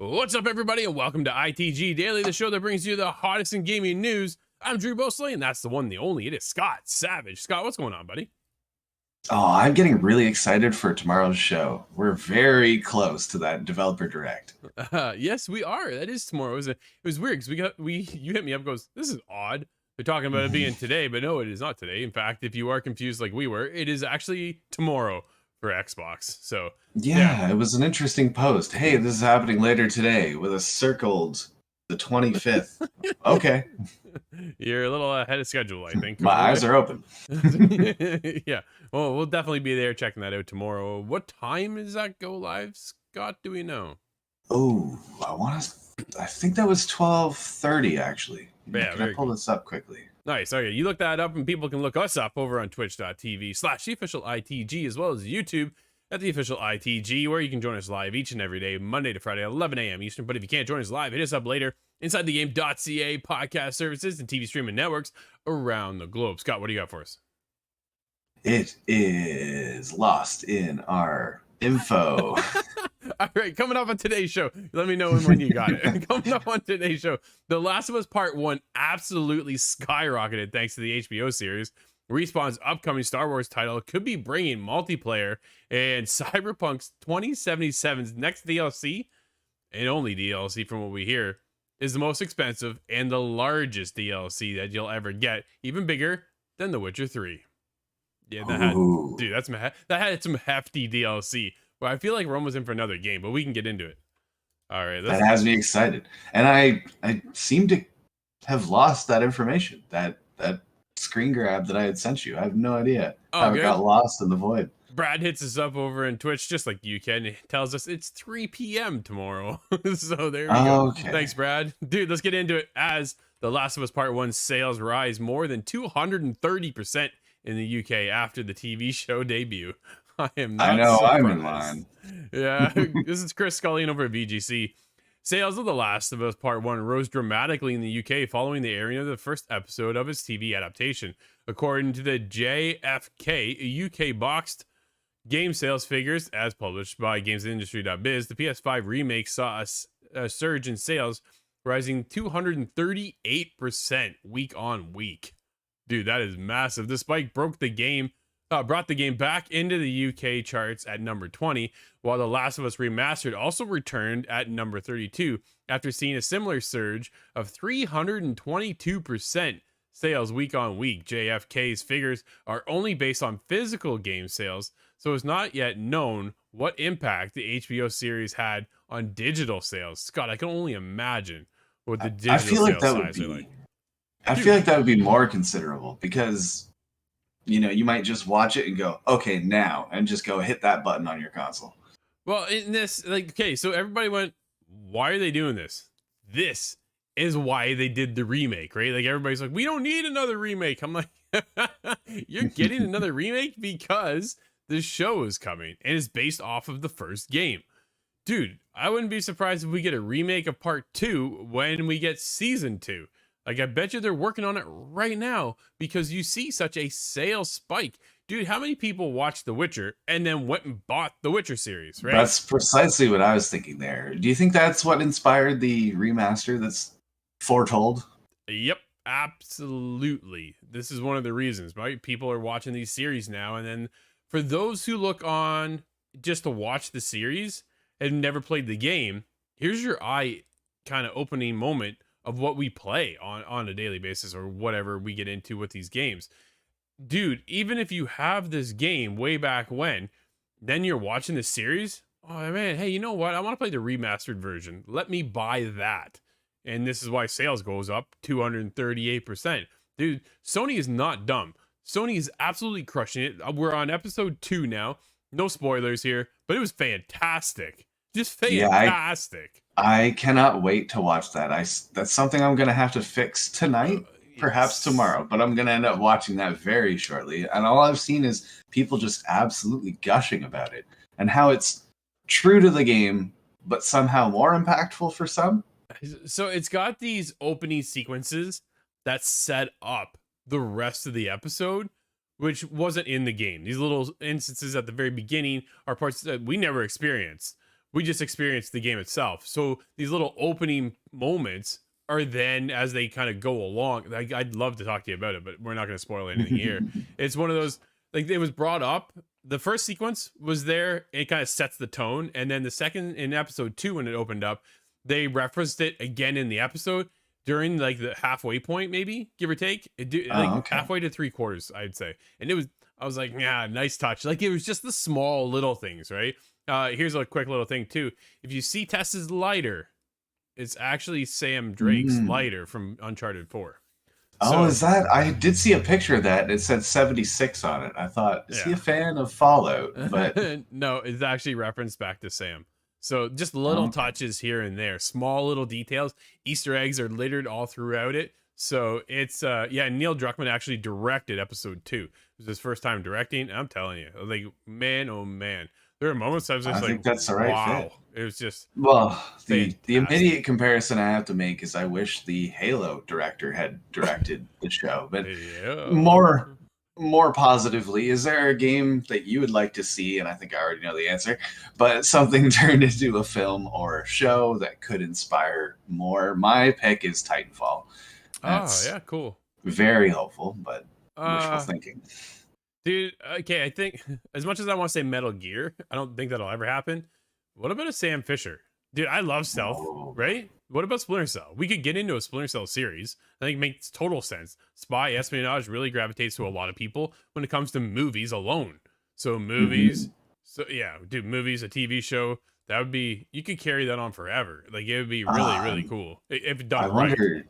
What's up, everybody, and welcome to ITG Daily, the show that brings you the hottest in gaming news. I'm Drew Bosley, and that's the one, the only. It is Scott Savage. Scott, what's going on, buddy? Oh, I'm getting really excited for tomorrow's show. We're very close to that developer direct. Yes, we are. That is tomorrow. It was weird because you hit me up, goes, this is odd. They're talking about it being today, but no, it is not today. In fact, if you are confused like we were, it is actually tomorrow for Xbox. So yeah, it was an interesting post. Hey, this is happening later today with a circled the 25th. Okay. You're a little ahead of schedule, I think. My eyes are open. Yeah. Well, we'll definitely be there checking that out tomorrow. What time does that go live, Scott? Do we know? Oh, I think that was 12:30 actually. Yeah, Can I pull this up quickly? Nice. Okay, you look that up, and people can look us up over on twitch.tv/the official ITG, as well as YouTube. at the official ITG, where you can join us live each and every day, Monday to Friday, 11 a.m. Eastern. But if you can't join us live, hit us up later. InsideTheGame.ca podcast services and TV streaming networks around the globe. Scott, what do you got for us? It is lost in our info. All right, coming up on today's show, let me know when you got it. Coming up on today's show, The Last of Us Part 1 absolutely skyrocketed thanks to the HBO series. Respawn's upcoming Star Wars title could be bringing multiplayer, and Cyberpunk's 2077's next DLC, and only DLC from what we hear, is the most expensive and the largest DLC that you'll ever get, even bigger than The Witcher 3. Yeah, that had some hefty DLC. Well, I feel like Rome was in for another game, but we can get into it. All right. That has me excited. And I seem to have lost that information, that screen grab that I had sent you. I have no idea how it got lost in the void. Brad hits us up over in Twitch, just like you can. He tells us it's 3 p.m. tomorrow. So there we go. Okay. Thanks, Brad. Dude, let's get into it. As The Last of Us Part 1 sales rise more than 230% in the UK after the TV show debut. I am not surprised. I'm in line. Yeah, this is Chris Scullion over at VGC. Sales of The Last of Us Part 1 rose dramatically in the UK following the airing of the first episode of its TV adaptation. According to the JFK UK boxed game sales figures, as published by GamesIndustry.biz, the PS5 remake saw a surge in sales, rising 238% week on week. Dude, that is massive. The spike brought the game back into the UK charts at number 20, while The Last of Us Remastered also returned at number 32 after seeing a similar surge of 322% sales week on week. JFK's figures are only based on physical game sales, so it's not yet known what impact the HBO series had on digital sales. Scott, I can only imagine what the digital sales size are like. I feel like that would be more considerable because, you might just watch it and go, okay, now, and just go hit that button on your console. Well, in this, so everybody went, why are they doing this? This is why they did the remake, right? Like, everybody's like, we don't need another remake. I'm like, you're getting another remake because the show is coming and it's based off of the first game. Dude, I wouldn't be surprised if we get a remake of Part 2 when we get Season 2. Like, I bet you they're working on it right now because you see such a sales spike. Dude, how many people watched The Witcher and then went and bought the Witcher series, right? That's precisely what I was thinking there. Do you think that's what inspired the remaster that's foretold? Yep, absolutely. This is one of the reasons, right? People are watching these series now. And then for those who look on just to watch the series and never played the game, here's your eye kind of opening moment of what we play on a daily basis or whatever we get into with these games. Dude, even if you have this game way back when, then you're watching the series, oh man, hey, you know what? I want to play the remastered version. Let me buy that. And this is why sales goes up 238%. Dude, Sony is not dumb. Sony is absolutely crushing it. We're on episode 2 now. No spoilers here, but it was fantastic. Just fantastic. Yeah, I cannot wait to watch that. That's something I'm going to have to fix tonight, perhaps tomorrow, but I'm going to end up watching that very shortly. And all I've seen is people just absolutely gushing about it and how it's true to the game, but somehow more impactful for some. So it's got these opening sequences that set up the rest of the episode, which wasn't in the game. These little instances at the very beginning are parts that we never experienced. We just experienced the game itself. So these little opening moments are then as they kind of go along. I'd love to talk to you about it, but we're not going to spoil anything here. It's one of those, like, it was brought up. The first sequence was there. It kind of sets the tone. And then the second, in episode 2, when it opened up, they referenced it again in the episode during like the halfway point, maybe, give or take. Halfway to 3/4, I'd say. And I was like, yeah, nice touch. Like, it was just the small little things, right? Here's a quick little thing too. If you see Tess's lighter, it's actually Sam Drake's lighter from Uncharted 4. Oh, is that? I did see a picture of that. It said 76 on it. I thought, is he a fan of Fallout? But no, it's actually referenced back to Sam. So just little touches here and there, small little details. Easter eggs are littered all throughout it. So it's Neil Druckmann actually directed episode 2. It was his first time directing. I'm telling you, like, man, oh man. There are moments I was just I like, think that's the right wow. fit. It was just Well, the fantastic. immediate comparison I have to make is I wish the Halo director had directed the show. But Yeah. more positively, is there a game that you would like to see? And I think I already know the answer, but something turned into a film or a show that could inspire more. My pick is Titanfall. Oh, That's yeah, cool. very hopeful, but wishful Uh, thinking. dude, okay, I think as much as I want to say Metal Gear, I don't think that'll ever happen. What about a Sam Fisher? Dude, I love stealth, Oh, right? What about Splinter Cell? We could get into a Splinter Cell series. I think it makes total sense. Spy espionage really gravitates to a lot of people when it comes to movies alone. So movies, mhm. so yeah, dude, movies, a TV show, that would be you could carry that on forever. Like it would be really, Ah, really cool if I done right. wonder,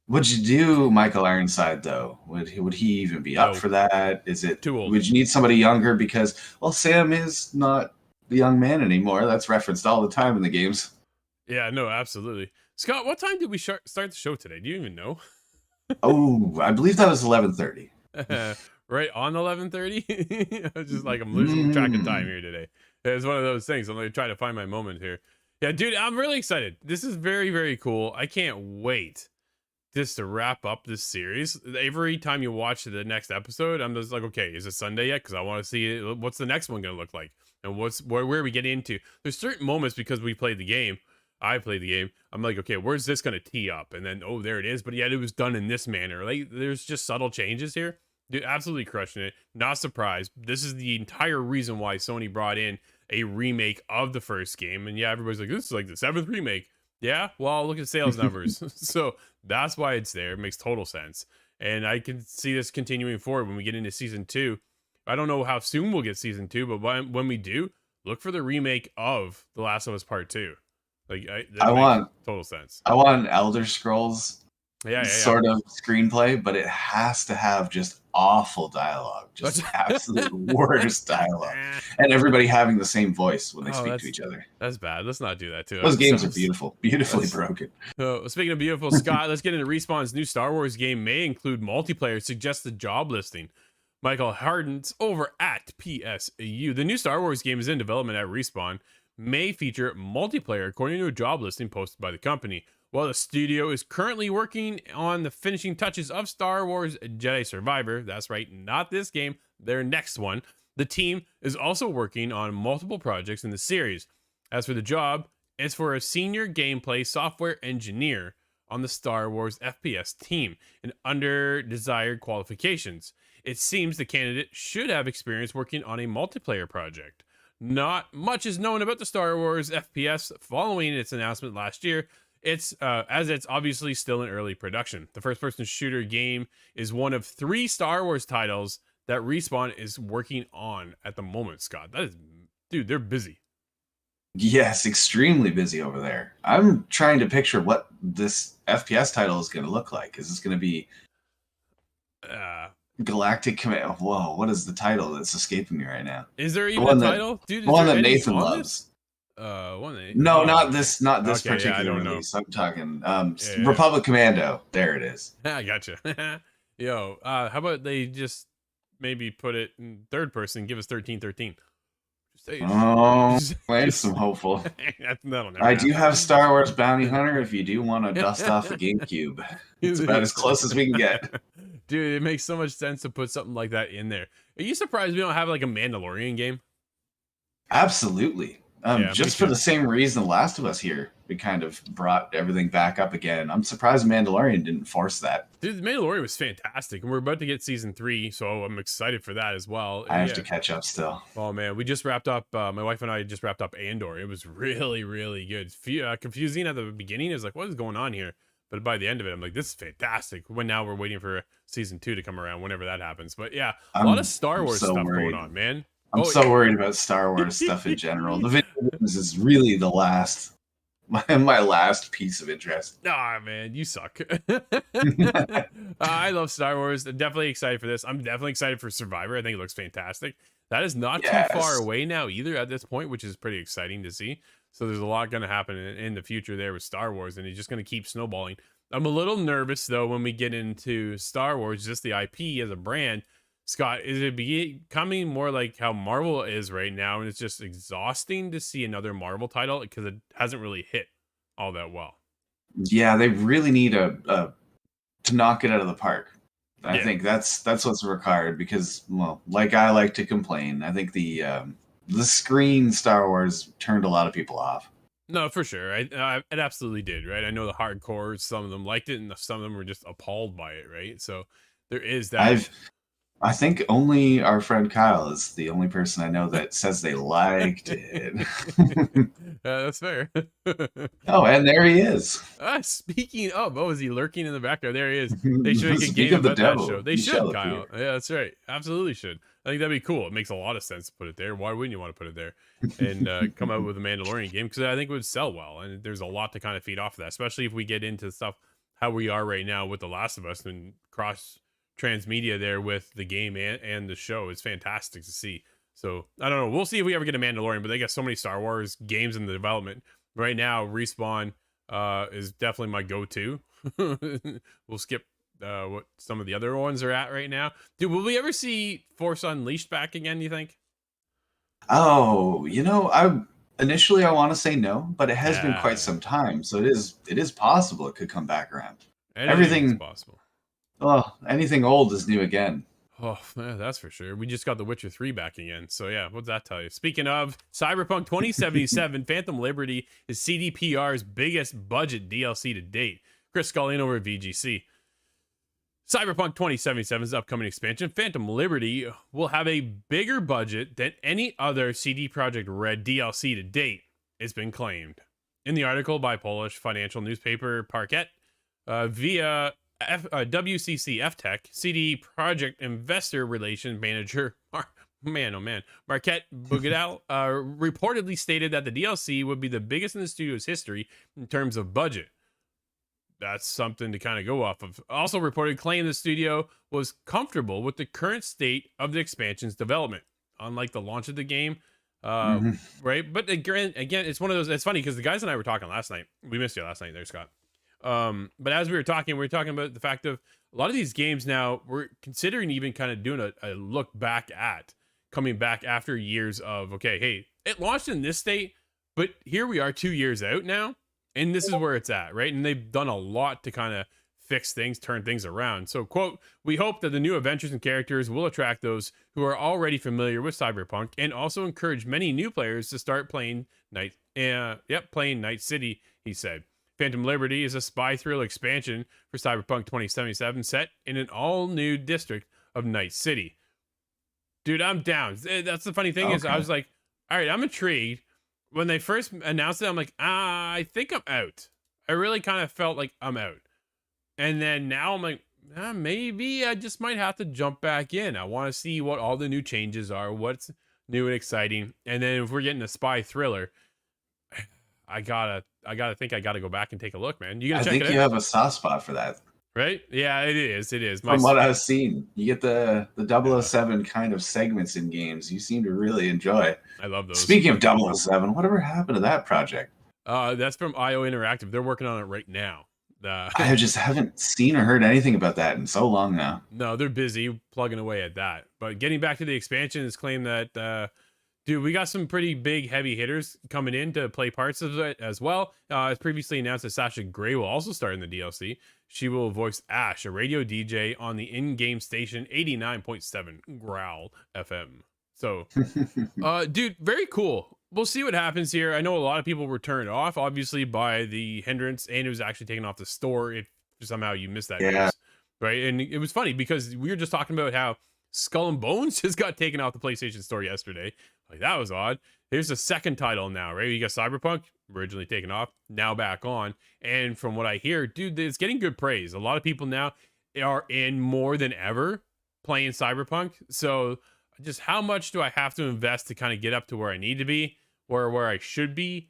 would you do Michael Ironside though? Would he even be up No, for that? Is it? too old. Would you need somebody younger? Because well, Sam is not the young man anymore. That's referenced all the time in the games. Yeah, no, absolutely. Scott, what time did we start the show today? Do you even know? Oh, I believe that was 11:30. Right on 11:30. I was just like I'm losing track of time Mm. here today. It's one of those things. I'm like trying to find my moment here. Yeah, dude, I'm really excited. This is very, very cool. I can't wait just to wrap up this series. Every time you watch the next episode, I'm just like, okay, is it Sunday yet? Because I want to see it. What's the next one going to look like, and where we get into. There's certain moments because we played the game. I played the game. I'm like, okay, where's this going to tee up? And then, oh, there it is. But yet it was done in this manner. Like, there's just subtle changes here. Dude, absolutely crushing it. Not surprised. This is the entire reason why Sony brought in a remake of the first game. And yeah, everybody's like, this is like the 7th remake. Yeah, well, look at sales numbers. So that's why it's there. It makes total sense. And I can see this continuing forward when we get into season 2. I don't know how soon we'll get season 2, but when we do, look for the remake of The Last of Us Part 2. Like I that makes want total sense. I want an Elder Scrolls Yeah. sort of screenplay, but it has to have just awful dialogue, just That's absolute worst dialogue, and everybody having the same voice when they oh, speak to each other. that's bad. Let's not do that to Those games are ourselves. beautiful, beautifully That's broken. speaking of beautiful, Scott, let's get into Respawn's new Star Wars game may include multiplayer, suggested job listing. Michael Hardens over at PSU. The new Star Wars game is in development at Respawn, may feature multiplayer according to a job listing posted by the company. While the studio is currently working on the finishing touches of Star Wars Jedi Survivor, that's right, not this game, their next one, the team is also working on multiple projects in the series. As for the job, it's for a senior gameplay software engineer on the Star Wars FPS team and under desired qualifications. It seems the candidate should have experience working on a multiplayer project. Not much is known about the Star Wars FPS following its announcement last year. It's obviously still in early production. The first-person shooter game is one of 3 Star Wars titles that Respawn is working on at the moment. Scott, that is, dude, they're busy. Yes, extremely busy over there. I'm trying to picture what this FPS title is going to look like. Is this going to be Uh, Galactic Command? Whoa, what is the title that's escaping me right now? is there The even a one that title, dude? the Is one there that any Nathan on loves. this? One day. No, Oh, not this okay, yeah, I particular don't know. release. I'm talking Yeah. Republic Commando. There it is. I gotcha. Yo, how about they just maybe put it in third person, give us 1313. Oh, Just, there's some hopeful. that'll never I do happen. have Star Wars Bounty Hunter if you do want to dust off the GameCube. It's about as close as we can get. Dude, it makes so much sense to put something like that in there. Are you surprised we don't have like a Mandalorian game? Absolutely. Yeah, Just me for too. the same reason The Last of Us here, we kind of brought everything back up again. I'm surprised Mandalorian didn't force that. Dude, the Mandalorian was fantastic, and we're about to get season 3, so I'm excited for that as well. I have Yeah. to catch up still. Oh man, we just wrapped up. My wife and I just wrapped up Andor. It was really, really good. Confusing at the beginning. It was like, what is going on here? But by the end of it, I'm like, this is fantastic. When now we're waiting for season 2 to come around, whenever that happens. But yeah, a lot of Star Wars so stuff worried. going on, man. I'm so worried about Star Wars stuff in general. The video games is really the last, my last piece of interest. Ah, man, you suck. I love Star Wars. I'm definitely excited for this. I'm definitely excited for Survivor. I think it looks fantastic. That is not too far Yes. away now either at this point, which is pretty exciting to see. So there's a lot going to happen in the future there with Star Wars, and it's just going to keep snowballing. I'm a little nervous though when we get into Star Wars, just the IP as a brand. Scott, is it becoming more like how Marvel is right now, and it's just exhausting to see another Marvel title because it hasn't really hit all that well? Yeah, they really need a to knock it out of the park. I Yeah. think that's what's required because, well, like I like to complain, I think the screen Star Wars turned a lot of people off. No, for sure. It absolutely did, right? I know the hardcore, some of them liked it, and some of them were just appalled by it, right? So there is that. I've I think only our friend Kyle is the only person I know that says they liked it. That's fair. Oh, and there he is. Speaking of, oh, is he lurking in the background? There he is. They should make a Speak game of the about that show. devil, They he should, shall Kyle. appear. Yeah, that's right. Absolutely should. I think that'd be cool. It makes a lot of sense to put it there. Why wouldn't you want to put it there and come out with a Mandalorian game? Because I think it would sell well, and there's a lot to kind of feed off of that, especially if we get into stuff how we are right now with The Last of Us and cross transmedia there with the game and the show. It's fantastic to see. So I don't know. We'll see if we ever get a Mandalorian, but they got so many Star Wars games in the development right now. Respawn is definitely my go-to. We'll skip what some of the other ones are at right now. Dude, will we ever see Force Unleashed back again, you think? Oh, I initially I want to say no, but it has been quite Yeah, some time, so it is possible it could come back around. anything is Everything, possible. well, anything old is new again. Oh, yeah, that's for sure. We just got The Witcher 3 back again. So, yeah, what's that tell you? Speaking of Cyberpunk 2077, Phantom Liberty is CDPR's biggest budget DLC to date. Chris Scullion over at VGC. Cyberpunk 2077's upcoming expansion, Phantom Liberty, will have a bigger budget than any other CD Projekt Red DLC to date, it's been claimed. In the article by Polish financial newspaper Parket, via WCC FTech, CD Projekt Investor Relations Manager, Marquette Bugadal, reportedly stated that the DLC would be the biggest in the studio's history in terms of budget. That's something to kind of go off of. Also reported claim the studio was comfortable with the current state of the expansion's development, unlike the launch of the game. Mhm. Right. But again, it's one of those, it's funny because the guys and I were talking last night. We missed you last night there, Scott. But as we were talking about the fact of a lot of these games now, we're considering even kind of doing a look back at coming back after years of, okay, hey, it launched in this state, but here we are 2 years out now. And this is where it's at, right? And they've done a lot to kind of fix things, turn things around. So, quote, we hope that the new adventures and characters will attract those who are already familiar with Cyberpunk and also encourage many new players to start playing playing Night City, he said. Phantom Liberty is a spy thriller expansion for Cyberpunk 2077 set in an all-new district of Night City. Dude, I'm down. That's the funny thing is I was like, all right, I'm intrigued. When they first announced it, I'm like, I think I'm out. I really kind of felt like I'm out. And then now I'm like, maybe I just might have to jump back in. I want to see what all the new changes are, what's new and exciting. And then if we're getting a spy thriller, I gotta go back and take a look, man. You I gonna check think it you out? have a soft spot for that. Right? Yeah, it is. It is. From what I've seen, you get the 007 kind of segments in games you seem to really enjoy. I love those. Speaking of 007, whatever happened to that project? That's from IO Interactive. They're working on it right now. I just haven't seen or heard anything about that in so long now. No, they're busy plugging away at that. But getting back to the expansion, is claimed that dude, we got some pretty big heavy hitters coming in to play parts of it as well. As previously announced, that Sasha Grey will also start in the DLC. She will voice Ash, a radio DJ on the in-game station 89.7 Growl FM. So, dude, very cool. We'll see what happens here. I know a lot of people were turned off, obviously, by the hindrance, and it was actually taken off the store if somehow you missed that news, right? And it was funny because we were just talking about how Skull and Bones just got taken off the PlayStation Store yesterday. Like, that was odd. Here's the second title now, right? You got Cyberpunk, originally taken off, now back on. And from what I hear, dude, it's getting good praise. A lot of people now are in more than ever playing Cyberpunk. So just how much do I have to invest to kind of get up to where I need to be, or where I should be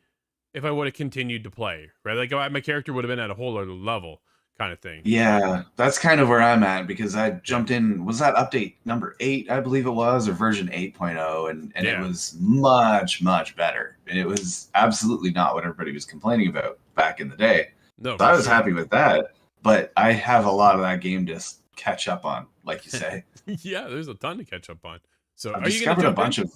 if I would have continued to play, right? Like, my character would have been at a whole other level kind of thing. Yeah, that's kind of where I'm at because I jumped in. Was that update number 8, I believe it was, or version 8.0, and it was much, much better. And it was absolutely not what everybody was complaining about back in the day. No, so I was happy with that, but I have a lot of that game to catch up on. like you say. Yeah, there's a ton to catch up on. So I've are you going to discovered a jump in? bunch of.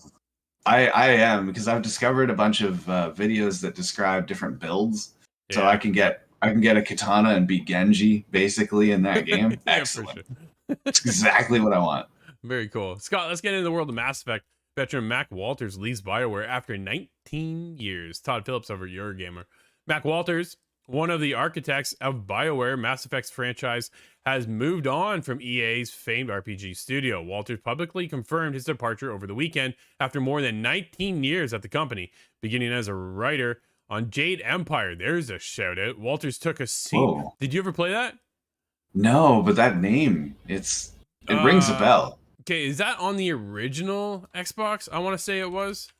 I am, because I've discovered a bunch of videos that describe different builds, so Yeah. I can get a katana and beat Genji basically in that game. Yeah, for Excellent. sure. It's exactly what I want. Very cool. Scott, let's get into the world of Mass Effect. Veteran Mac Walters leaves BioWare after 19 years. Todd Phillips over Eurogamer. Mac Walters, one of the architects of BioWare Mass Effect's franchise, has moved on from EA's famed RPG studio. Walters publicly confirmed his departure over the weekend after more than 19 years at the company, beginning as a writer on Jade Empire. There's a shout out. Walters took a seat. Whoa. Did you ever play that? No, but that name, it rings a bell. Okay, is that on the original Xbox? I want to say it was.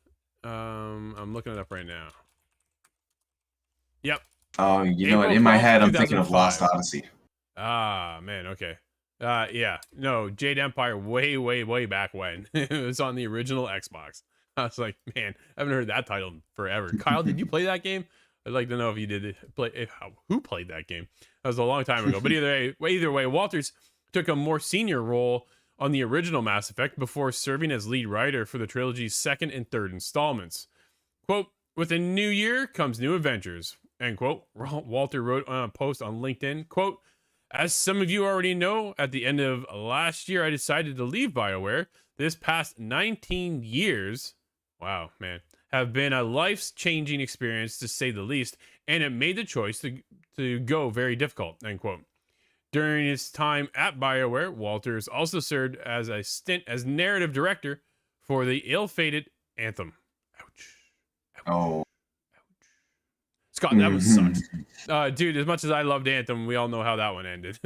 I'm looking it up right now. Yep. Oh, you April know what? In my 12th, head, I'm thinking of 2005. Lost Odyssey. Ah, man. Okay. Yeah. No, Jade Empire way back when. It was on the original Xbox. I was like, man, I haven't heard that title in forever. Kyle, did you play that game? I'd like to know if you did play. Who played that game? That was a long time ago. But either way, Walters took a more senior role on the original Mass Effect before serving as lead writer for the trilogy's second and third installments. Quote, with a new year comes new adventures, end quote. Walter wrote on a post on LinkedIn, quote, as some of you already know, at the end of last year, I decided to leave BioWare. This past 19 years, wow, man, have been a life-changing experience to say the least, and it made the choice to go very difficult, end quote. During his time at BioWare, Walters also served as a stint as narrative director for the ill-fated Anthem. Ouch. Oh. Scott, that was sucks. Dude, as much as I loved Anthem, we all know how that one ended.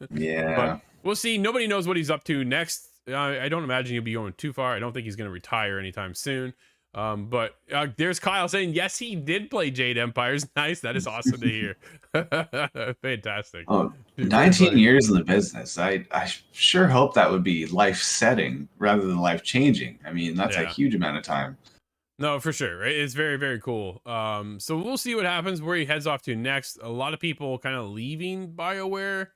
Yeah. But we'll see. Nobody knows what he's up to next. I don't imagine he'll be going too far. I don't think he's going to retire anytime soon. But there's Kyle saying, yes, he did play Jade Empires. Nice. That is awesome to hear. Fantastic. Oh, Dude, 19 years in the business. I sure hope that would be life-setting rather than life-changing. I mean, that's a huge amount of time. No, for sure. Right? It's very, very cool. So we'll see what happens, where he heads off to next. A lot of people kind of leaving BioWare.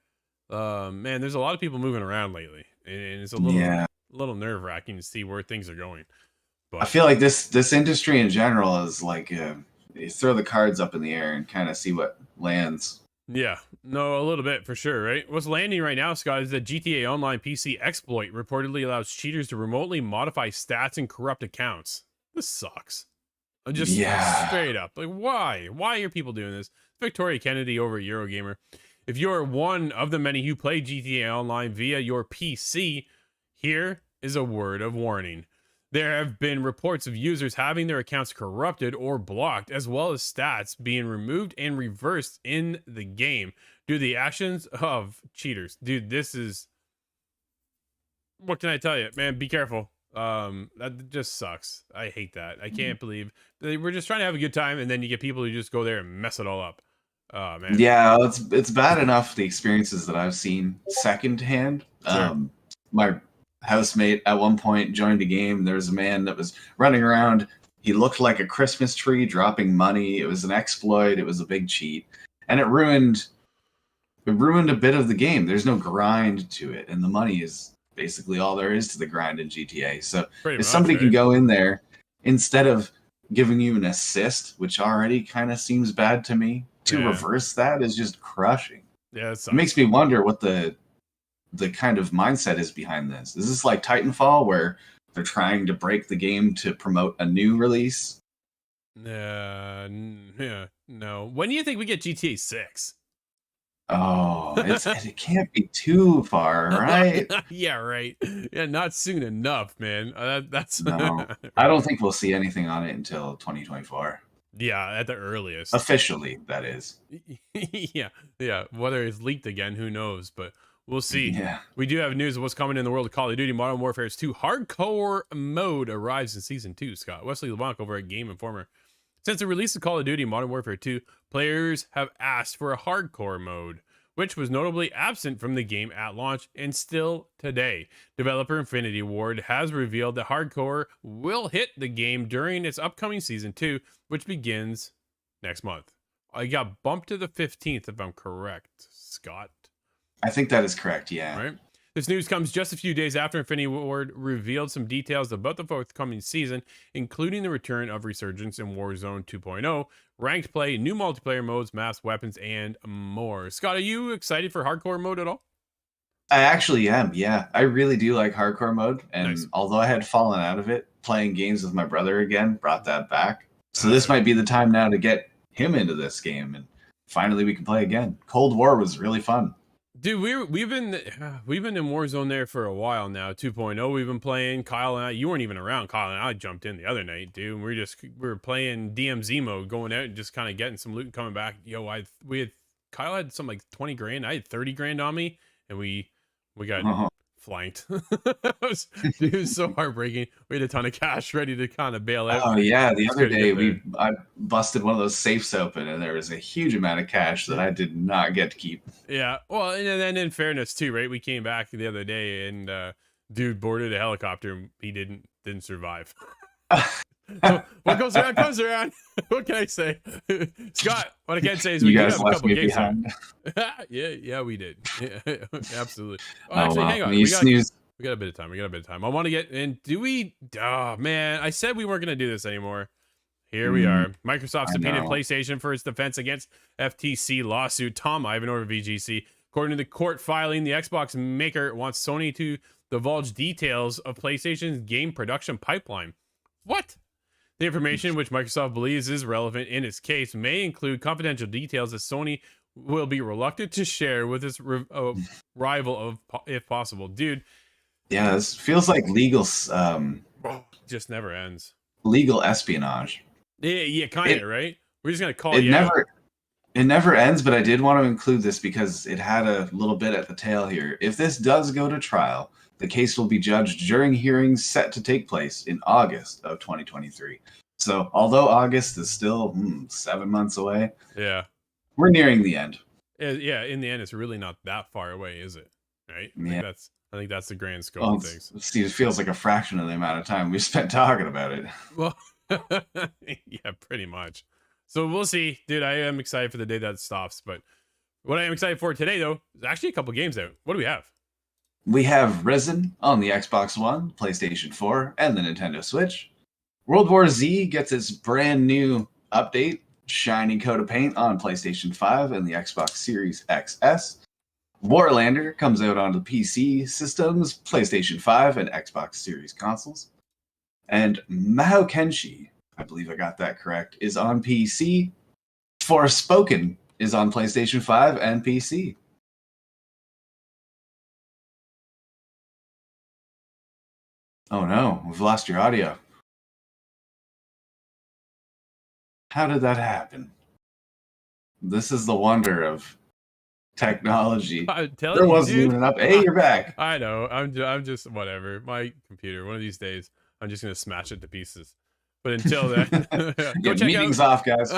Man, there's a lot of people moving around lately, and it's a little nerve-wracking to see where things are going. But I feel like this industry in general is like you throw the cards up in the air and kind of see what lands. yeah, no, a little bit for sure, right? What's landing right now, Scott, is that GTA Online PC exploit reportedly allows cheaters to remotely modify stats and corrupt accounts. This sucks. Just straight up. Like, why? Why are people doing this? Victoria Kennedy over at Eurogamer. If you're one of the many who play GTA Online via your PC, here is a word of warning. There have been reports of users having their accounts corrupted or blocked, as well as stats being removed and reversed in the game due to the actions of cheaters. Dude, this is... What can I tell you? Man, be careful. That just sucks. I hate that. I can't believe we're just trying to have a good time, and then you get people who just go there and mess it all up. Oh man. Yeah, it's bad enough, the experiences that I've seen secondhand. Sure. My housemate at one point joined a game. There was a man that was running around. He looked like a Christmas tree dropping money. It was an exploit. It was a big cheat, and it ruined a bit of the game. There's no grind to it, and the money is basically all there is to the grind in GTA. So if somebody can go in there, instead of giving you an assist, which already kind of seems bad to me, to reverse that is just crushing. Yeah, it makes me wonder what the kind of mindset is behind this. Is this like Titanfall, where they're trying to break the game to promote a new release? Yeah, no. When do you think we get GTA 6? Oh, it can't be too far, right? Yeah, right. Yeah, not soon enough, man. That's no. I don't think we'll see anything on it until 2024. Yeah, at the earliest. Officially, that is. yeah. Whether it's leaked again, who knows? But we'll see. Yeah. We do have news of what's coming in the world of Call of Duty Modern Warfare 2. Hardcore mode arrives in Season 2, Scott. Wesley LeBlanc over at Game Informer. Since the release of Call of Duty Modern Warfare 2, players have asked for a hardcore mode, which was notably absent from the game at launch and still today. Developer Infinity Ward has revealed that hardcore will hit the game during its upcoming Season 2, which begins next month. I got bumped to the 15th, if I'm correct, Scott. I think that is correct, yeah. Right? This news comes just a few days after Infinity Ward revealed some details about the forthcoming season, including the return of Resurgence in Warzone 2.0, ranked play, new multiplayer modes, maps, weapons, and more. Scott, are you excited for hardcore mode at all? I actually am. Yeah, I really do like hardcore mode. And Nice. although I had fallen out of it, playing games with my brother again brought that back. So this might be the time now to get him into this game, and finally we can play again. Cold War was really fun. Dude, we've been in Warzone there for a while now. 2.0 we've been playing. Kyle and I, you weren't even around. Kyle and I jumped in the other night, dude. We were playing DMZ mode, going out and just kind of getting some loot and coming back. Yo, Kyle had some like 20 grand. I had 30 grand on me, and we got flanked. It was so heartbreaking. We had a ton of cash ready to kind of bail out. Oh yeah, the other day I busted one of those safes open, and there was a huge amount of cash that I did not get to keep. Yeah, well, and then in fairness too, right? We came back the other day, and dude boarded a helicopter. And he didn't survive. So what goes around comes around. What can I say? Scott, what I can say is we did have a couple games behind. yeah, we did. Yeah, absolutely. Oh, actually, hang on. We got a bit of time. I want to get in. Oh man, I said we weren't gonna do this anymore. Here we are. Microsoft subpoenaed PlayStation for its defense against FTC lawsuit. Tom Ivan over VGC. According to the court filing, the Xbox maker wants Sony to divulge details of PlayStation's game production pipeline. What? The information, which Microsoft believes is relevant in its case, may include confidential details that Sony will be reluctant to share with its rival, if possible. Dude. Yeah, this feels like legal. Just never ends. Legal espionage. Yeah, kind of, right? We're just gonna call it. It never ends, but I did want to include this because it had a little bit at the tail here. If this does go to trial, the case will be judged during hearings set to take place in August of 2023. So, although August is still 7 months away, yeah, we're nearing the end. Yeah, in the end, it's really not that far away, is it? Right? I think that's the grand scope of things. It feels like a fraction of the amount of time we spent talking about it. Well, yeah, pretty much. So we'll see, dude. I am excited for the day that stops. But what I am excited for today, though, is actually a couple games out. What do we have? We have Risen on the Xbox One, PlayStation 4, and the Nintendo Switch. World War Z gets its brand new update, shiny coat of paint on PlayStation 5 and the Xbox Series XS. Warlander comes out onto PC systems, PlayStation 5, and Xbox Series consoles. And Mahou Kenshi, I believe I got that correct, is on PC. Forspoken is on PlayStation 5 and PC. Oh no, we've lost your audio. How did that happen? This is the wonder of technology. There wasn't even an up. Hey, you're back. I know. I'm just whatever. My computer. One of these days, I'm just gonna smash it to pieces. But until then, go check meetings off, guys.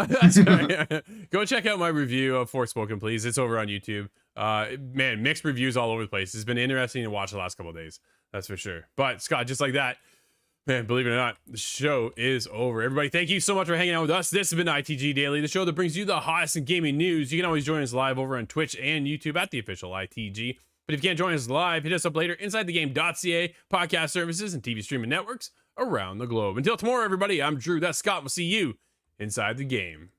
Go check out my review of Forspoken, please. It's over on YouTube. Man, mixed reviews all over the place. It's been interesting to watch the last couple of days. That's for sure. But Scott, just like that, man, believe it or not, the show is over. Everybody, thank you so much for hanging out with us. This has been ITG Daily, the show that brings you the hottest in gaming news. You can always join us live over on Twitch and YouTube at the official ITG. But if you can't join us live, hit us up later inside the game.ca, podcast services, and TV streaming networks around the globe. Until tomorrow, everybody, I'm Drew. That's Scott. We'll see you inside the game.